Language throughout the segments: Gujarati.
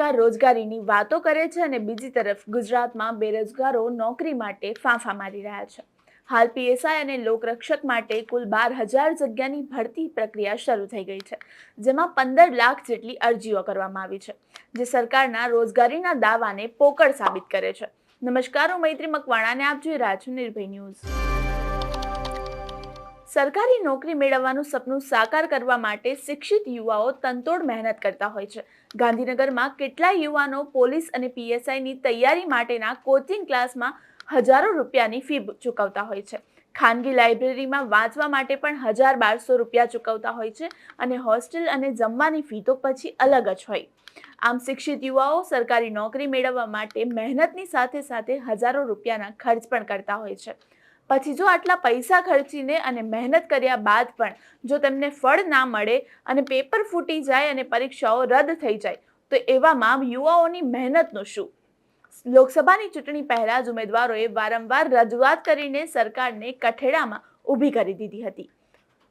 સરકાર રોજગારીની વાતો કરે છે અને બીજી તરફ ગુજરાતમાં બેરોજગારો નોકરી માટે ફાંફા મારી રહ્યા છે। હાલ પીએસઆઈ અને લોકરક્ષક માટે કુલ 12,000 જગ્યાની ભરતી પ્રક્રિયા શરૂ થઈ ગઈ છે, જેમાં 15 લાખ જેટલી અરજીઓ કરવામાં આવી છે, જે સરકારના રોજગારીના દાવાને પોકળ સાબિત કરે છે। નમસ્કાર, હું મૈત્રી મકવાણા અને આપ જોઈ રહ્યા છો નિર્ભય ન્યૂઝ। સરકારી નોકરી મેળવવાનું સપનું સાકાર કરવા માટે શિક્ષિત યુવાઓ તનતોડ મહેનત કરતા હોય છે। ગાંધીનગરમાં કેટલાય યુવાનો પોલીસ અને પીએસઆઈની તૈયારી માટેના કોચિંગ ક્લાસમાં હજારો રૂપિયાની ફી ચૂકવતા હોય છે। ખાનગી લાઇબ્રેરીમાં વાંચવા માટે પણ 1,200 રૂપિયા ચૂકવતા હોય છે અને હોસ્ટેલ અને જમવાની ફી તો પછી અલગ જ હોય। આમ શિક્ષિત યુવાઓ સરકારી નોકરી મેળવવા માટે મહેનતની સાથે સાથે હજારો રૂપિયાના ખર્ચ પણ કરતા હોય છે। પછી જો આટલા પૈસા ખર્ચીને અને મહેનત કર્યા બાદ પણ જો તેમને ફળ ના મળે અને પેપર ફૂટી જાય અને પરીક્ષાઓ રદ થઈ જાય તો એવામાં યુવાઓની મહેનતનું શું? લોકસભાની ચૂંટણી પહેલા જ ઉમેદવારોએ વારંવાર રજૂઆત કરીને સરકારને કઠેડામાં ઊભી કરી દીધી હતી।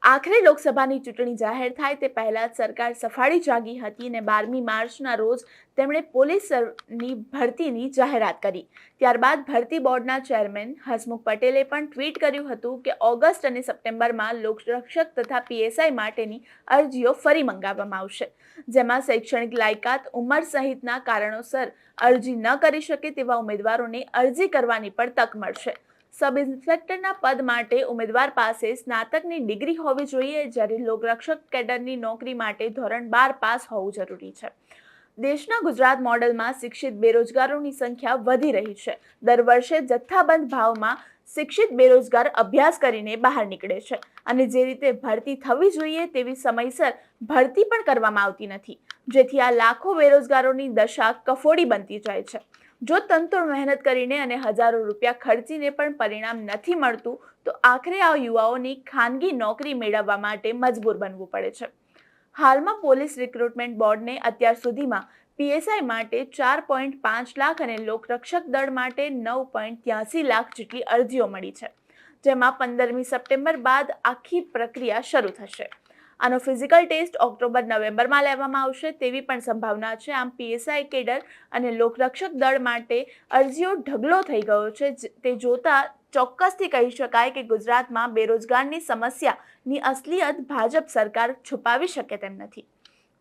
આખરે લોકસભાની ચૂંટણી જાહેર થાય તે પહેલા જ સરકાર સફાળી જાગી હતી અને 12મી માર્ચના રોજ તેમણે પોલીસની ભરતીની જાહેરાત કરી। ત્યારબાદ ભરતી બોર્ડના ચેરમેન હસમુખ પટેલે પણ ટ્વીટ કર્યું હતું કે ઓગસ્ટ અને સપ્ટેમ્બરમાં લોકરક્ષક તથા પીએસઆઈ માટેની અરજીઓ ફરી મંગાવવામાં આવશે, જેમાં શૈક્ષણિક લાયકાત, ઉંમર સહિતના કારણોસર અરજી ન કરી શકે તેવા ઉમેદવારોને અરજી કરવાની પણ તક મળશે। સબ ઇન્સ્પેક્ટરના પદ માટે ઉમેદવાર પાસે સ્નાતકની ડિગ્રી હોવી જોઈએ, જ્યારે લોકરક્ષક કેડરની નોકરી માટે ધોરણ 12 પાસ હોવું જરૂરી છે। દેશના ગુજરાત મોડેલમાં શિક્ષિત બેરોજગારોની સંખ્યા વધી રહી છે। દર વર્ષે જથ્થાબંધ ભાવમાં શિક્ષિત બેરોજગાર અભ્યાસ કરીને બહાર નીકળે છે અને જે રીતે ભરતી થવી જોઈએ તેવી સમયસર ભરતી પણ કરવામાં આવતી નથી, જેથી આ લાખો બેરોજગારોની દશા કફોડી બનતી જાય છે। જો તનતોડ મહેનત કરીને અને હજારો રૂપિયા ખર્ચીને પણ પરિણામ નથી મળતું તો આખરે આ યુવાઓની ખાનગી નોકરી મેળવવા માટે મજબૂર બનવું પડે છે। હાલમાં પોલીસ રિક્રુટમેન્ટ બોર્ડને અત્યાર સુધીમાં પીએસઆઈ માટે 4.5 લાખ અને લોકરક્ષક દળ માટે 9.83 લાખ જેટલી અરજીઓ મળી છે, જેમાં 15મી સપ્ટેમ્બર બાદ આખી પ્રક્રિયા શરૂ થશે। આનો ફિઝિકલ ટેસ્ટ ઓક્ટોબર-નવેમ્બરમાં લેવામાં આવશે તેવી પણ સંભાવના છે। આમ પીએસઆઈ કેડર અને લોકરક્ષક દળ માટે અરજીઓ ઢગલો થઈ ગયો છે, તે જોતા ચોક્કસથી કહી શકાય કે ગુજરાતમાં બેરોજગારની સમસ્યાની અસલિયત ભાજપ સરકાર છુપાવી શકે તેમ નથી।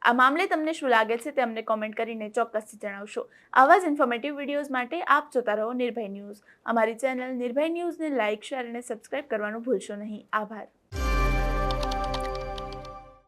આ મામલે તમને શું લાગે છે તે અમને કોમેન્ટ કરીને ચોક્કસથી જણાવશો। આવા જ ઇન્ફોર્મેટિવ વિડીયોઝ માટે આપ જોતા રહો નિર્ભય ન્યૂઝ। અમારી ચેનલ નિર્ભય ન્યૂઝને લાઇક, શેર અને સબસ્ક્રાઇબ કરવાનું ભૂલશો નહીં। આભાર।